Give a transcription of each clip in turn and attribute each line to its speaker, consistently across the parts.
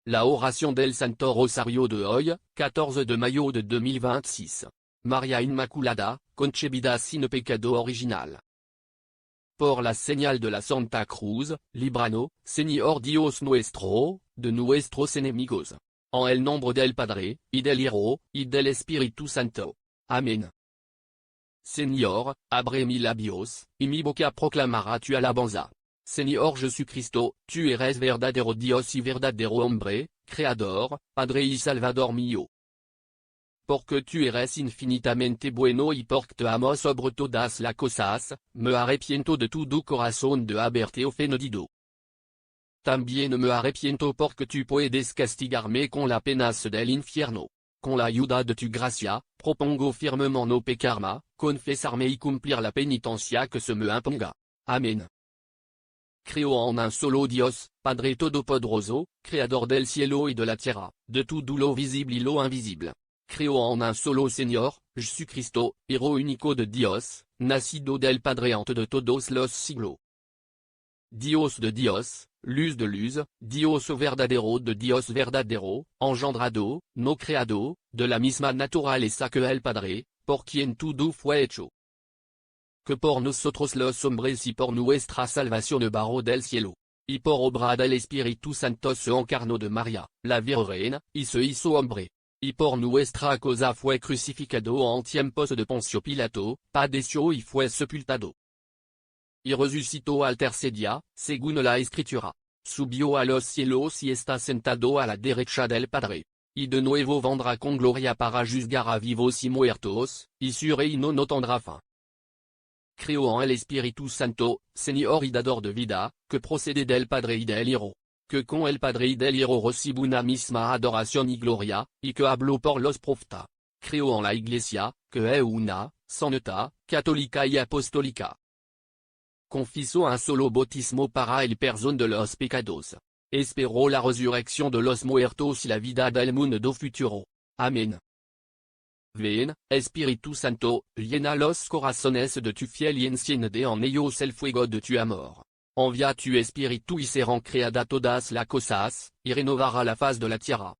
Speaker 1: La Oración del Santo Rosario de hoy, 14 de mayo de 2026. María Inmaculada, concebida sin pecado original. Por la señal de la Santa Cruz, líbranos, Señor Dios nuestro, de nuestros enemigos. En el nombre del Padre, y del Hijo, y del Espíritu Santo. Amén. Señor, abre mi labios, y mi boca proclamará tu alabanza. Señor Jesucristo, tú eres verdadero Dios y verdadero hombre, Creador, Padre y Salvador mío. Porque tú eres infinitamente bueno y porque te amo sobre todas las cosas, me arrepiento de todo corazón de haberte ofendido. También me arrepiento porque tú puedes castigarme con la penas del infierno. Con la ayuda de tu gracia, propongo firmement no pecarme, confesarme y cumplir la penitencia que se me imponga. Amén. Creo en un solo Dios, Padre Todopoderoso, Creador del cielo y de la tierra, de todo lo visible y lo invisible. Creo en un solo Señor, Jesucristo, Hijo único de Dios, nacido del Padre antes de todos los siglos. Dios de Dios, luz de luz, Dios verdadero de Dios verdadero, engendrado, no creado, de la misma naturaleza que el Padre, por quien todo fue hecho. Que por nosotros los hombres y por nuestra salvación barro del cielo, y por obra del Espíritu Santo se encarnó de María, la Virgen, y se hizo hombre. Y por nuestra causa fue crucificado en tiempos de Poncio Pilato, padeció y fue sepultado. Y resucitó al tercer día, según la Escritura. Subió a los cielos y está sentado a la derecha del Padre. Y de nuevo vendrá con gloria para juzgar a vivos y muertos, y su reino no tendrá fin. Creo en el Espíritu Santo, Señor y dador de vida, que procede del Padre y del Hijo. Que con el Padre y del Hijo recibe una misma adoración y gloria, y que habló por los profetas. Creo en la Iglesia, que es una, santa, católica y apostólica. Confieso un solo bautismo para el perdón de los pecados. Espero la resurrección de los muertos y la vida del mundo futuro. Amén. Ven, Espíritu Santo, llena los corazones de tu fiel y enciende en ellos el fuego de tu amor. Envía tu Espíritu y serán creadas todas las cosas, y renovará la faz de la tierra.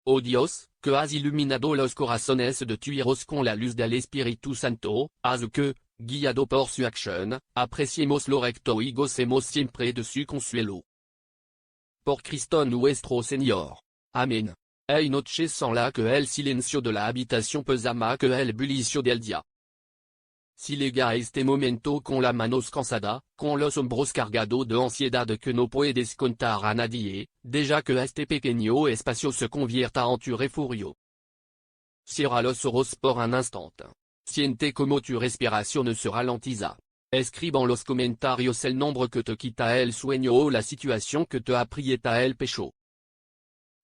Speaker 1: Oh Dios, que has iluminado los corazones de tus hijos con la luz del Espíritu Santo, haz que, guiado por su acción, apreciemos lo recto y gocemos siempre de su consuelo. Por Cristo nuestro Señor. Amén. Hay noches sans la que el silencio de la habitación pesa más que el bullicio del día. Si llega este momento con la manos cansada, con los hombros cargados de ansiedad que no puedes contar a nadie, deja que este pequeño espacio se convierta en tu refugio. Cierra los ojos por un instante. Siente como tu respiración se ralentiza. Escribe en los comentarios el nombre que te quita el sueño o la situación que te aprieta el pecho.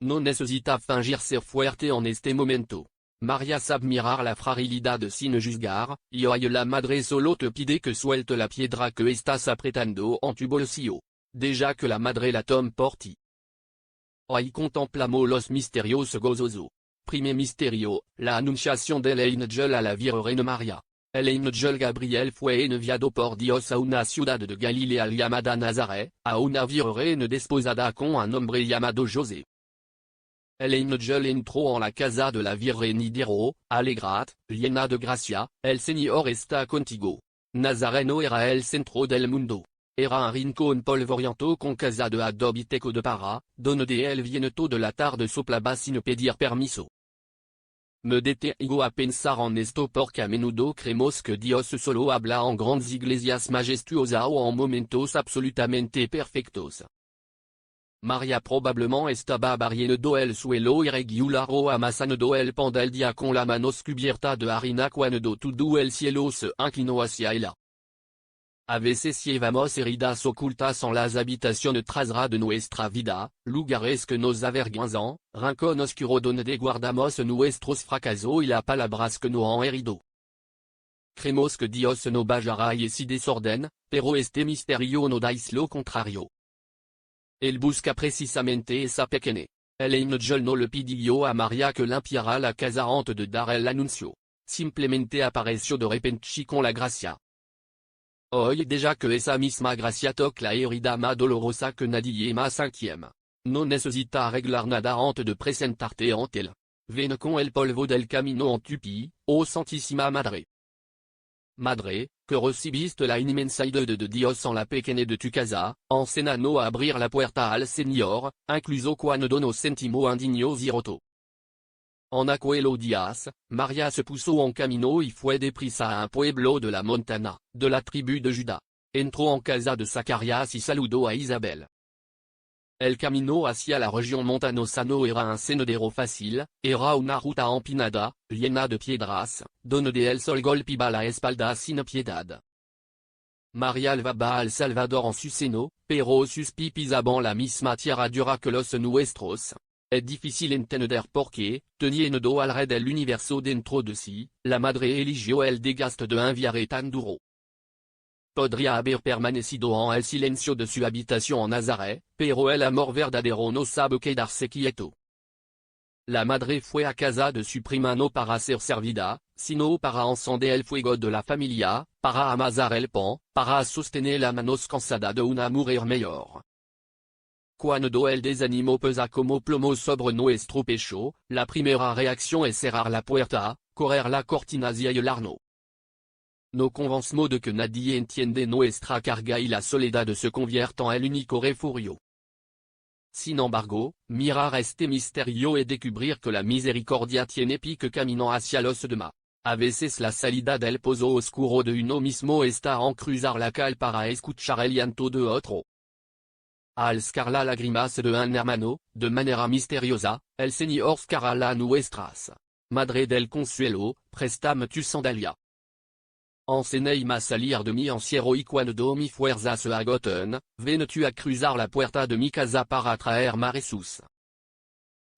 Speaker 1: No necesita fingir ser fuerte en este momento. María sabe mirar la fragilidad sin juzgar, y hoy la madre solo te pide que suelte la piedra que estás apretando en tu bolsillo. Deja que la madre la tome por ti. Hoy contemplamos los misterios gozosos. Primer misterio, la anunciación del ángel a la Virgen María. El ángel Gabriel fue enviado por Dios a una ciudad de Galilea llamada Nazaret, a una virgen desposada con un hombre llamado José. El ángel entró en la casa de la Virgen y dijo, Alegrad, llena de gracia, el Señor está contigo. Nazaret no era el centro del mundo. Era un rincón polvoriento con casa de adobe y techo de para, donde el viento de la tarde soplaba sin pedir permiso. Me detengo a pensar en esto porque a menudo creemos que Dios solo habla en grandes iglesias majestuosas o en momentos absolutamente perfectos. María probablemente estaba barriendo el suelo irregular o amasando el pan del día con la manos cubierta de harina cuando todo el cielo se inclinó hacia ella. A veces llevamos heridas ocultas en las habitaciones trasera de nuestra vida, lugares que nos avergüenzan, rincón oscuro donde guardamos nuestros fracasos y las palabras que nos han herido. Creemos que Dios no bajará y si desorden, pero este misterio no dice lo contrario. Él busca precisamente esa pequeña. El ángel no le pidió a María que limpiara la casa antes de dar el anuncio. Simplemente apareció de repente con la gracia. Hoy deja que esa misma gracia toque la herida más dolorosa que nadie más cinquième. no necesita arreglar nada antes de presentarte ante él. Ven con el polvo del camino en tupi, oh Santísima Madre. Madre, que recibiste la inmensidad de Dios en la pequeña de tu casa, enséñanos a abrir la puerta al Señor, incluso cuando nos sentimos indignos y rotos. En aquellos días, María se puso en camino y fue deprisa a un pueblo de la montana, de la tribu de Judá. Entró en casa de Zacarías y saludó a Isabel. El camino hacia la región montanosa no era un sendero fácil, era una ruta empinada, llena de piedras, donde el sol golpeaba la espalda sin piedad. María llevaba al Salvador en su seno, pero sus pies pisaban la misma tierra dura que los nuestros. Es difícil entender por qué, teniendo al rey del universo dentro de sí, la madre eligió el desgaste de un viaje tan duro. Podría haber permanecido en el silencio de su habitación en Nazaret, pero el amor verdadero no sabe quedarse quieto. La madre fue a casa de su prima no para ser servida, sino para encender el fuego de la familia, para amasar el pan, para sostener la manos cansada de una mujer mejor. Cuando el desánimo pesa como plomo sobre nuestro pecho, la primera reacción es cerrar la puerta, correr la cortina y aislarnos. Nos convencemos de que nadie entiende nuestra carga y la soledad se convierte en el único refugio. Sin embargo, mirar este misterio y descubrir que la misericordia tiene pique camino hacia los demás. A veces la salida del pozo oscuro de uno mismo está en cruzar la cal para escuchar el llanto de otro. Al scarla la grimace de un hermano, de manera misteriosa, el Señor scarra la nuestras. Madre del consuelo, préstame tu sandalia. Enséñame a salir de mi encierro y cuando mi fuerza se agoten, ven tu a cruzar la puerta de mi casa para traerme a Jesús.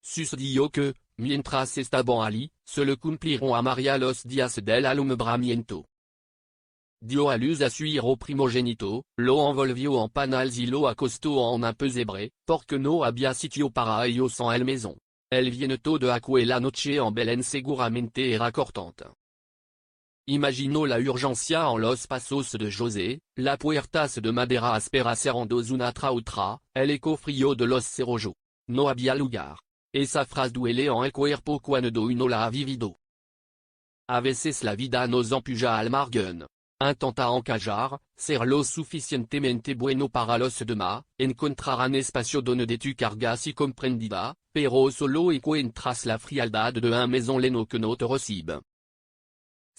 Speaker 1: Sucedió que, mientras estaban allí, se le cumplieron a María los días del alumbramiento. Dio a luz a su hijo primogénito, lo envolvió en panals y lo acostó en un pesebre, porque no había sitio para ellos en el maison. El viento de aquella noche en Belén seguramente era cortante. Imaginó la urgencia en los pasos de José, la puertas de madera áspera cerrando una tras otra, el eco frío de los cerrojos. No había lugar. Esa frase duele en el cuerpo cuando uno la ha vivido. A veces la vida nos empuja al margen. Intenta encajar, ser lo suficientemente bueno para los demás, encontrar un espacio donde tu cargas y comprendida, pero solo encuentras la frialdad de un maison leno que no te recibe.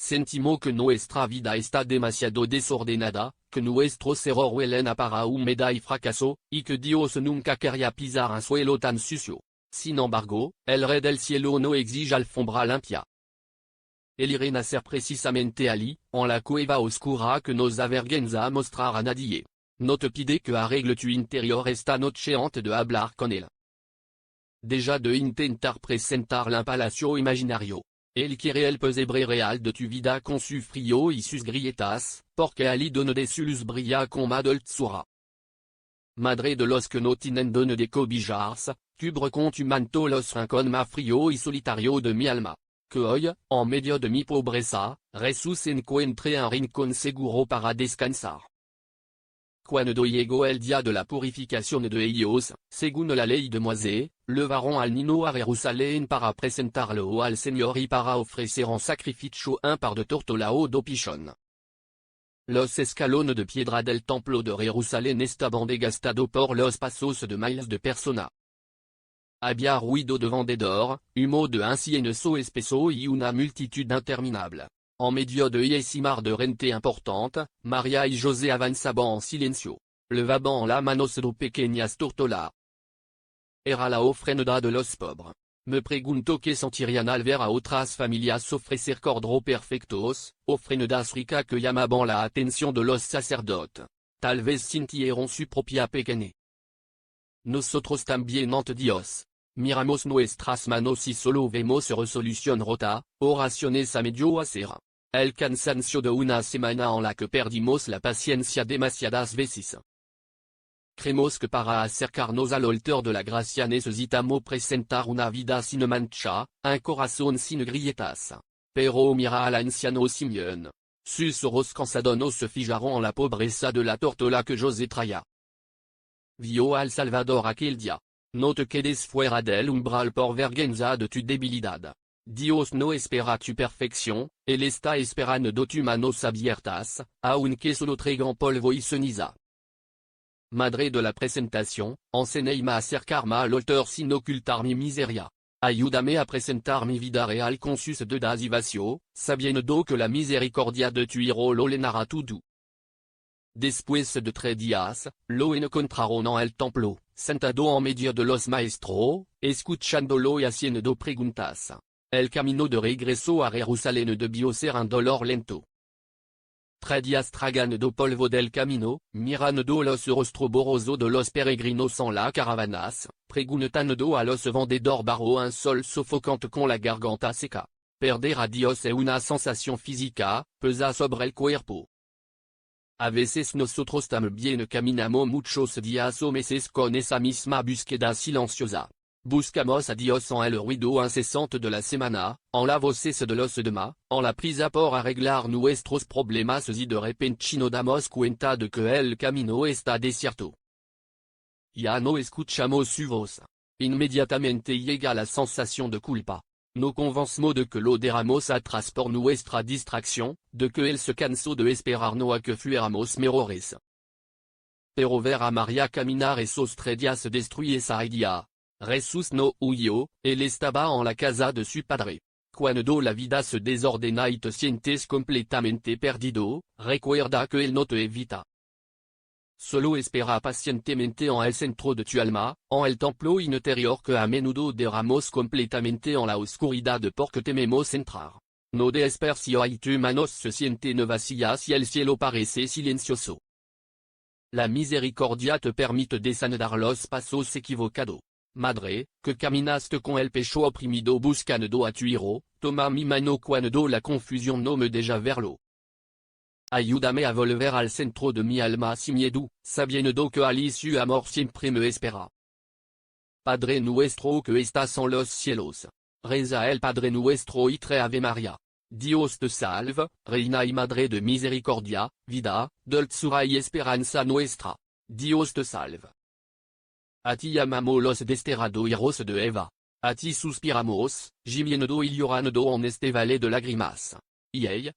Speaker 1: Sentimos que nuestra vida está demasiado desordenada, que nuestros errores huelen a para humedad y fracaso, y que Dios nunca quería pisar un suelo tan sucio. Sin embargo, el Rey del Cielo no exige alfombra limpia. Él irá nacer precisamente allí, en la cueva oscura que nos avergüenza a mostrar a nadie. No te pide que arregle tu interior esta noche antes de hablar con él. Deja de intentar presentar un palacio imaginario. Él quiere el pesebre real de tu vida con su frío y sus grietas, porque allí donde su luz brilla con más dulzura. Madre de los que no tienen donde de cobijarse, cubre con tu manto los rincones más frío y solitario de mi alma. Que hoy, en medio de mi pobreza, Jesús encuentre un rincón seguro para descansar. Cuando llegó el día de la purificación de ellos, según la ley de Moisés, llevaron al niño a Jerusalén para presentarlo al Señor y para ofrecer en sacrificio un par de tortola o de pichón. Los escalones de piedra del templo de Jerusalén estaban desgastados por los pasos de miles de personas. Había ruido de vendedor, humo de incienso espeso y una multitud interminable. En medio de ese mar de gente importante, María y José avanzaban en silencio. Levaban la manos de pequeñas tortolas. Era la ofrenda de los pobres. Me pregunto qué sentirían al ver a otras familias ofrecer cordero perfectos, ofrendas ricas que llamaban la atención de los sacerdotes. Tal vez sintieron su propia pequeñez. Nosotros también ante Dios. Miramos nuestras manos y solo vemos resolución rota, oraciones a medio hacer. El cansancio de una semana en la que perdimos la paciencia demasiadas veces. Creemos que para acercarnos al altar de la gracia necesitamos presentar una vida sin mancha, un corazón sin grietas. Pero mira al anciano Simeón. Sus ojos cansados no se fijaron en la pobreza de la tortola que José traía. Vio al Salvador aquel día. Note quedes fuera del umbral por vergüenza de tu debilidad. Dios no espera tu perfección, él está esperando tu manos abiertas, aunque solo traigan polvo y ceniza. Madre de la presentación, enséñame a acercarme al altar sin ocultar mi miseria. Ayúdame a presentar mi vida real con sus dudas y vacío, sabiendo que la misericordia de tu hijo lo llenará todo. Después de 3 días, lo encontraron en el templo, sentado en medio de los maestros, escuchándolo y haciendo preguntas. El camino de regreso a Jerusalén debió ser un dolor lento. 3 días tragando polvo del camino, mirando los rostros borrosos de los peregrinos en la caravanas, preguntando a los vendedores bajo un sol sofocante con la garganta seca. Perder a Dios es una sensación física, pesa sobre el cuerpo. A veces nosotros también caminamos muchos días o meses con esa misma búsqueda silenciosa. Buscamos a Dios en el ruido incesante de la semana, en la voces de los demás, en la prisa por arreglar nuestros problemas y de repente nos damos cuenta de que el camino está desierto. Ya no escuchamos su voz. Inmediatamente llega la sensación de culpa. Nos convencemos de que lo dejamos atrás por nuestra distracción, de que él se cansó de esperarnos a que fuéramos mejores. Pero ver a María caminar esos 3 días destruye esa idea. Jesús no huyó, él estaba en la casa de su padre. Cuando la vida se desordena y te sientes completamente perdido, recuerda que él no te evita. Solo espera pacientemente en el centro de tu alma, en el templo interior que a menudo dejamos completamente en la oscuridad porque tememos entrar. No desesperación y tus manos se sienten vacías y el cielo parece silencioso. La misericordia te permite desandar los pasos equivocados. Madre, que caminaste con el pecho oprimido buscando a tu hijo, toma mi mano cuando la confusión no me deja verlo. Ayúdame a volver al centro de mi alma sin miedo, sabiendo que al su amor siempre me espera. Padre nuestro que estás en los cielos. Reza el Padre nuestro y trae Ave María. Dios te salve, Reina y Madre de misericordia, vida, dulzura y esperanza nuestra. Dios te salve. A ti llamamos los desterrados hijos de Eva. A ti suspiramos, gimiendo y llorando en este valle de lágrimas. Y ella,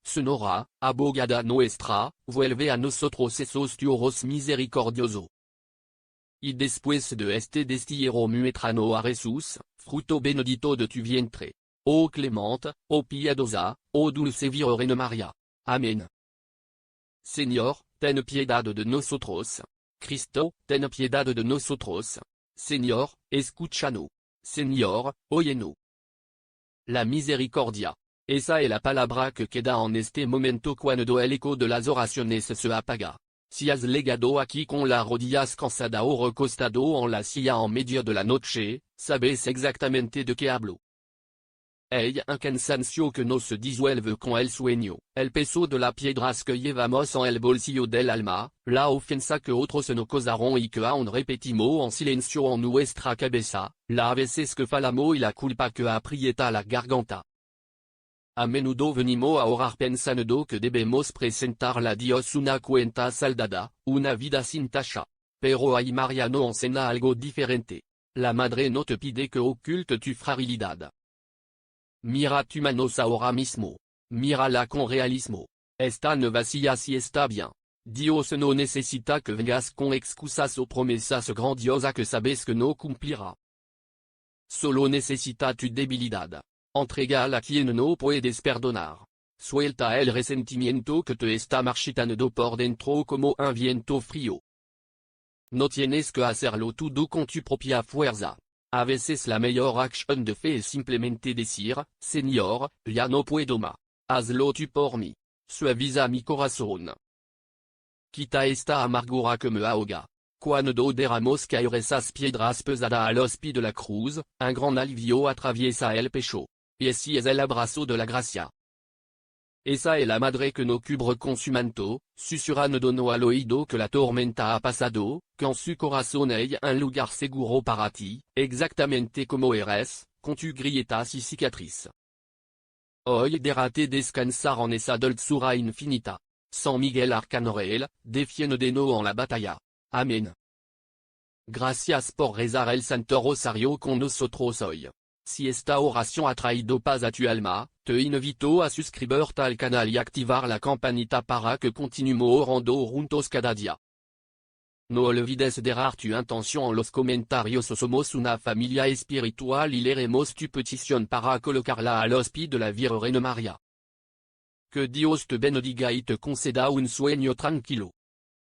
Speaker 1: sonora, abogada nuestra, vuelve a nosotros esos turos misericordioso. Y después de este destierro muéstranos a Jesús, fruto benedito de tu vientre. Oh clemente, oh piadosa, oh dulce Virgen María. Amén. Señor, ten piedad de nosotros. Cristo, ten piedad de nosotros. Señor, escúchanos. Señor, óyenos. La misericordia. Esa es la palabra que queda en este momento cuando el eco de las oraciones se apaga. Si has llegado aquí con las rodillas cansada o recostado en la silla en medio de la noche, sabes exactamente de qué hablo. Hay un cansancio que no se disuelve con el sueño, el peso de las piedras que llevamos en el bolsillo del alma, la ofensa que otros nos causaron y que aún repetimos en silencio en nuestra cabeza, las veces que fallamos y la culpa que aprieta la garganta. A menudo venimos a orar pensando que debemos presentarle a Dios una cuenta saldada, una vida sin tacha. Pero ahí María nos enseña algo diferente. La Madre no te pide que oculte tu fragilidad. Mira tu manos ahora mismo. Mírala con realismo. Están vacías y está bien. Dios no necesita que vengas con excusas o promesas grandiosas que sabes que no cumplirá. Solo necesita tu debilidad. Entrégala a quien no puedes perdonar. Suelta el resentimiento que te está marchitando por dentro como un viento frío. No tienes que hacerlo todo con tu propia fuerza. A veces la mejor acción de fe es simplemente decir, Señor, ya no puedo más. Hazlo tú por mí. Suaviza mi corazón. Quita esta amargura que me ahoga. Cuando dejamos caer esas piedras pesadas a los pies de la cruz, un gran alivio atraviesa el pecho. Y ese es el abrazo de la gracia. Esa es la madre que nos cubre con su manto, susurrándonos al oído que la tormenta ha pasado, que en su corazón hay un lugar seguro para ti, exactamente como eres, con tus grietas y cicatrices. Hoy déjate descansar en esa dulzura infinita. San Miguel Arcángel, defiéndonos en la batalla. Amén. Gracias por rezar el Santo Rosario con nosotros hoy. Si esta oración ha traído paz a tu alma, te invito a suscribirte al canal y activar la campanita para que continuemos orando juntos cada día. No olvides dejar tu intención en los comentarios. Somos una familia espiritual y leeremos tu petición para colocarla a los pies de la Virgen María. Que Dios te bendiga y te conceda un sueño tranquilo.